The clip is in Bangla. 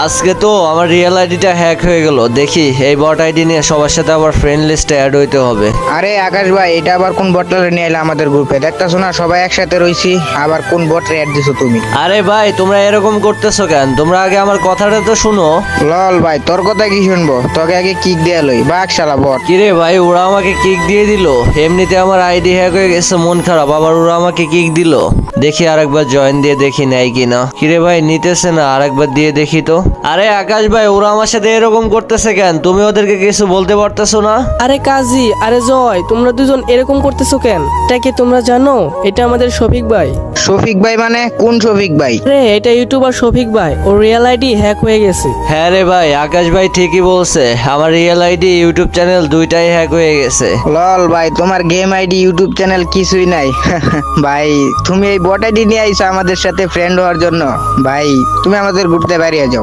আজকে তো আমার রিয়েল আইডিটা হ্যাক হয়ে গেল। দেখি এই বট আইডি নিয়ে সবার সাথে আবার ফ্রেন্ড লিস্টে অ্যাড হইতে হবে। আরে আকাশ ভাই, এটা আবার কোন বটলে নিয়ে এলে আমাদের গ্রুপে? দেখতেছো না সবাই একসাথে রইছি, আবার কোন বটরে অ্যাড দিছো তুমি? আরে ভাই, তোমরা এরকম করতেছো কেন? তোমরা আগে আমার কথাটা তো শুনো। লল ভাই, তোর কথা কি শুনবো? তোকে আগে কিক দেয়া লই, বাঘ শালা বট। কিরে ভাই, ওরা আমাকে কিক দিয়ে দিল। এমনিতে আমার আইডি হ্যাক হয়ে গেছে, মন খারাপ, আবার ওরা আমাকে কিক দিল। দেখি আরেকবার জয়েন দিয়ে দেখি নেয় কিনা। কিরে ভাই, নিতেছে না, আরেকবার দিয়ে দেখি তো। আরে আকাশ ভাই, ওরা আমার সাথে এরকম করতেছে কেন? তুমি ওদেরকে কিছু বলতে পারতেছো না? আরে কাজী, আরে জয়, তোমরা দুজন এরকম করতেছো কেন? এটা কি তোমরা জানো এটা আমাদের শফিক ভাই? শফিক ভাই মানে কোন শফিক ভাই? রে, এটা ইউটিউবার শফিক ভাই, ওর রিয়েল আইডি হ্যাক হয়ে গেছে। হ্যাঁ রে ভাই, আকাশ ভাই ঠিকই বলছে, আমার রিয়েল আইডি ইউটিউব চ্যানেল দুইটাই হ্যাক হয়ে গেছে। লল ভাই, তোমার গেম আইডি ইউটিউব চ্যানেল কিছুই নাই। ভাই তুমি এই বট আইডি নিয়ে আইছো আমাদের সাথে ফ্রেন্ড হওয়ার জন্য? ভাই তুমি আমাদের গ্রুপতে বেরিয়ে যাও।